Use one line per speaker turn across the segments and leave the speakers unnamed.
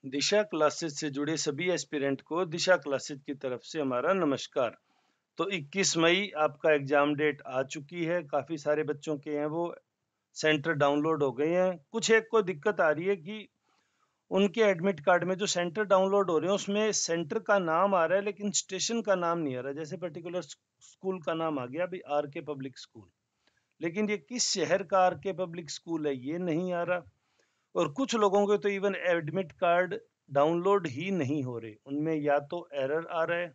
दिशा classes से जुड़े सभी एस्पिरेंट को दिशा क्लासेस की तरफ से हमारा नमस्कार। तो 21 मई आपका एग्जाम डेट आ चुकी है। काफ़ी सारे बच्चों के हैं वो सेंटर डाउनलोड हो गए हैं। कुछ एक को दिक्कत आ रही है कि उनके एडमिट कार्ड में जो सेंटर डाउनलोड हो रहे हैं उसमें सेंटर का नाम आ रहा है लेकिन स्टेशन का नाम नहीं आ रहा। जैसे पर्टिकुलर स्कूल का नाम आ गया, अभी आर के पब्लिक स्कूल, लेकिन ये किस शहर का आर के पब्लिक स्कूल है ये नहीं आ रहा। और कुछ लोगों के तो इवन एडमिट कार्ड डाउनलोड ही नहीं हो रहे, उनमें या तो एरर आ रहा है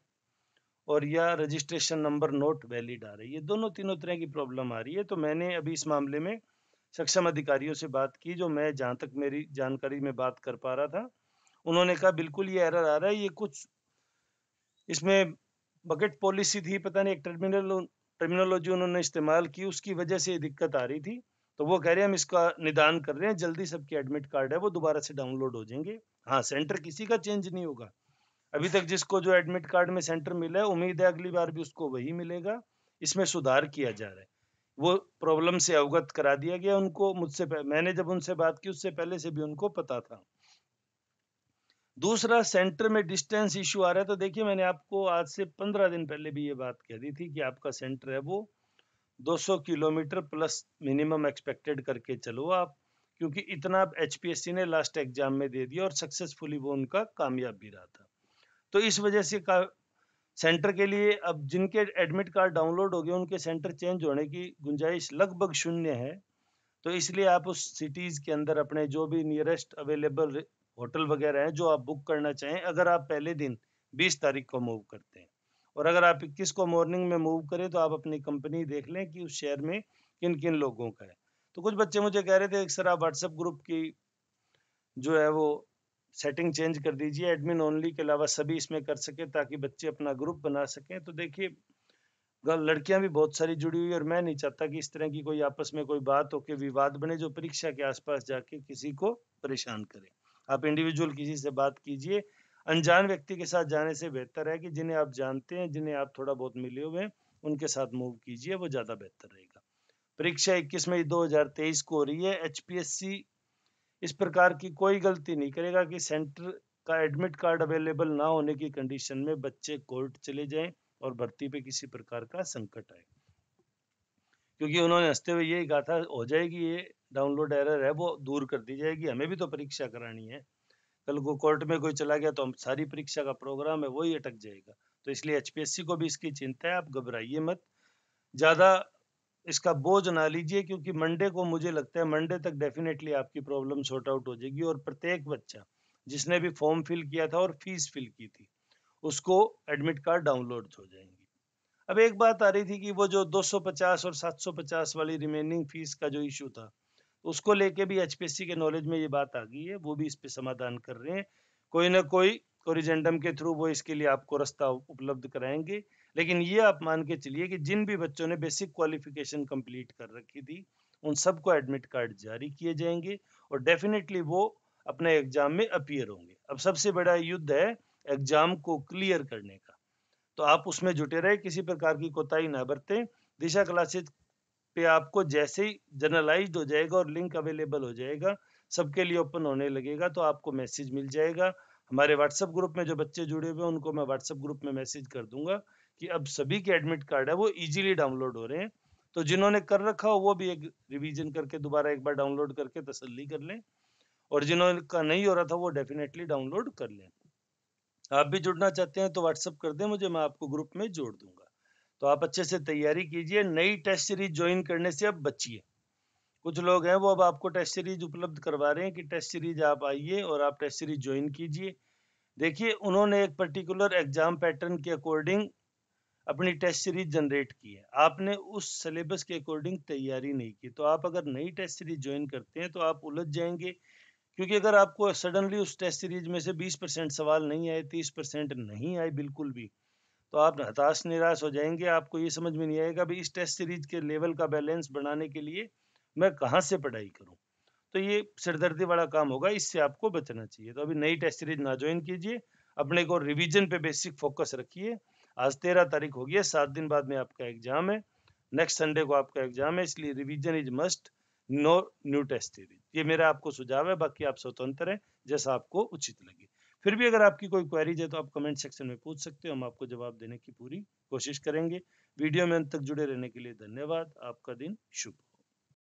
और या रजिस्ट्रेशन नंबर नॉट वैलिड आ रही है। ये दोनों तीनों तरह की प्रॉब्लम आ रही है। तो मैंने अभी इस मामले में सक्षम अधिकारियों से बात की, जो मैं जहाँ तक मेरी जानकारी में बात कर पा रहा था, उन्होंने कहा बिल्कुल ये एरर आ रहा है। ये कुछ इसमें बकेट पॉलिसी थी, पता नहीं एक टर्मिनोलॉजी उन्होंने इस्तेमाल की, उसकी वजह से ये दिक्कत आ रही थी। तो वो कह रहे हैं हम इसका निदान कर रहे हैं, जल्दी सबके एडमिट कार्ड है वो दोबारा से डाउनलोड हो जाएंगे। हाँ, सेंटर किसी का चेंज नहीं होगा। अभी तक जिसको जो एडमिट कार्ड में सेंटर मिला है, उम्मीद है अगली बार भी उसको वही मिलेगा। इसमें सुधार किया जा रहा है। वो प्रॉब्लम से अवगत करा दिया गया उनको। मैंने जब उनसे बात की उससे पहले से भी उनको पता था। दूसरा, सेंटर में डिस्टेंस इश्यू आ रहा है। तो देखिए, मैंने आपको आज से 15 दिन पहले भी ये बात कह दी थी कि आपका सेंटर है वो 200 किलोमीटर प्लस मिनिमम एक्सपेक्टेड करके चलो आप, क्योंकि इतना एचपीएससी ने लास्ट एग्जाम में दे दिया और सक्सेसफुली वो उनका कामयाब भी रहा था। तो इस वजह से सेंटर के लिए अब जिनके एडमिट कार्ड डाउनलोड हो गए उनके सेंटर चेंज होने की गुंजाइश लगभग शून्य है। तो इसलिए आप उस सिटीज के अंदर अपने जो भी नियरेस्ट अवेलेबल होटल वगैरह हैं जो आप बुक करना चाहें, अगर आप पहले दिन 20 तारीख को मूव करते हैं और अगर आप 21 को मॉर्निंग में मूव करें, तो आप अपनी कंपनी देख लें कि उस शहर में किन किन लोगों का है। तो कुछ बच्चे मुझे कह रहे थे सर आप व्हाट्सएप ग्रुप की जो है वो सेटिंग चेंज कर दीजिए, एडमिन ओनली के अलावा सभी इसमें कर सके ताकि बच्चे अपना ग्रुप बना सकें। तो देखिए, लड़कियां भी बहुत सारी जुड़ी हुई, और मैं नहीं चाहता कि इस तरह की कोई आपस में कोई बात हो के विवाद बने जो परीक्षा के आसपास जाके किसी को परेशान करे। आप इंडिविजुअल किसी से बात कीजिए। अनजान व्यक्ति के साथ जाने से बेहतर है कि जिन्हें आप जानते हैं, जिन्हें आप थोड़ा बहुत मिले हुए हैं, उनके साथ मूव कीजिए, वो ज्यादा बेहतर रहेगा। परीक्षा 21 मई 2023 को हो रही है। एचपीएससी इस प्रकार की कोई गलती नहीं करेगा कि सेंटर का एडमिट कार्ड अवेलेबल ना होने की कंडीशन में बच्चे कोर्ट चले जाएं और भर्ती पे किसी प्रकार का संकट आए। क्योंकि उन्होंने हंसते हुए यही कहा था, हो जाएगी, ये डाउनलोड एरर है वो दूर कर दी जाएगी, हमें भी तो परीक्षा करानी है। कल को कोर्ट में कोई चला गया तो हम सारी परीक्षा का प्रोग्राम है वही अटक जाएगा। तो इसलिए एचपीएससी को भी इसकी चिंता है, आप घबराइए मत, ज्यादा इसका बोझ ना लीजिए, क्योंकि मंडे को मुझे लगता है मंडे तक डेफिनेटली आपकी प्रॉब्लम सॉर्ट आउट हो जाएगी और प्रत्येक बच्चा जिसने भी फॉर्म फिल किया था और फीस फिल की थी उसको एडमिट कार्ड डाउनलोड हो जाएंगे। अब एक बात आ रही थी कि वो जो 250 और 750 वाली रिमेनिंग फीस का जो इशू था, उसको लेके भी एचपीएससी के नॉलेज में ये बात आ गई है, वो भी इस पे समाधान कर रहे हैं। कोई ना कोई कोरिजेंडम के थ्रू वो इसके लिए आपको रास्ता उपलब्ध कराएंगे। लेकिन ये आप मान के चलिए कि जिन भी बच्चों ने बेसिक क्वालिफिकेशन कंप्लीट कर रखी थी उन सबको एडमिट कार्ड जारी किए जाएंगे और डेफिनेटली वो अपने एग्जाम में अपीयर होंगे। अब सबसे बड़ा युद्ध है एग्जाम को क्लियर करने का, तो आप उसमें जुटे रहे, किसी प्रकार की कोताही ना बरतें। दिशा क्लासेज पे आपको जैसे ही जनरलाइज्ड हो जाएगा और लिंक अवेलेबल हो जाएगा, सबके लिए ओपन होने लगेगा, तो आपको मैसेज मिल जाएगा। हमारे व्हाट्सएप ग्रुप में जो बच्चे जुड़े हुए हैं उनको मैं व्हाट्सएप ग्रुप में मैसेज कर दूंगा कि अब सभी के एडमिट कार्ड है वो इजीली डाउनलोड हो रहे हैं। तो जिन्होंने कर रखा हो वो भी एक रिवीजन करके दोबारा एक बार डाउनलोड करके तसल्ली कर लें, और जिन्होंने नहीं हो रहा था वो डेफिनेटली डाउनलोड कर लें। आप भी जुड़ना चाहते हैं तो व्हाट्सएप कर दें मुझे, मैं आपको ग्रुप में जोड़ दूंगा। तो आप अच्छे से तैयारी कीजिए, नई टेस्ट सीरीज ज्वाइन करने से अब बचिए। कुछ लोग हैं वो अब आपको टेस्ट सीरीज उपलब्ध करवा रहे हैं कि टेस्ट सीरीज आप आइए और आप टेस्ट सीरीज ज्वाइन कीजिए। देखिए, उन्होंने एक पर्टिकुलर एग्जाम पैटर्न के अकॉर्डिंग अपनी टेस्ट सीरीज जनरेट की है, आपने उस सिलेबस के अकॉर्डिंग तैयारी नहीं की। तो आप अगर नई टेस्ट सीरीज ज्वाइन करते हैं तो आप उलझ जाएंगे, क्योंकि अगर आपको सडनली उस टेस्ट सीरीज में से 20% सवाल नहीं आए, 30% नहीं आए बिल्कुल भी, तो आप हताश निराश हो जाएंगे। आपको ये समझ में नहीं आएगा भाई इस टेस्ट सीरीज के लेवल का बैलेंस बढ़ाने के लिए मैं कहाँ से पढ़ाई करूँ। तो ये सिरदर्दी वाला काम होगा, इससे आपको बचना चाहिए। तो अभी नई टेस्ट सीरीज ना ज्वाइन कीजिए, अपने को रिवीजन पे बेसिक फोकस रखिए। आज 13 तारीख हो गई है, 7 दिन बाद में आपका एग्जाम है। नेक्स्ट संडे को आपका एग्जाम है, इसलिए revision is must, no new test series. ये मेरा आपको सुझाव है, बाकी आप स्वतंत्र हैं, जैसा आपको उचित लगे। फिर भी अगर आपकी कोई क्वेरीज है तो आप कमेंट सेक्शन में पूछ सकते हो, हम आपको जवाब देने की पूरी कोशिश करेंगे। वीडियो में अंत तक जुड़े रहने के लिए धन्यवाद। आपका दिन शुभ हो।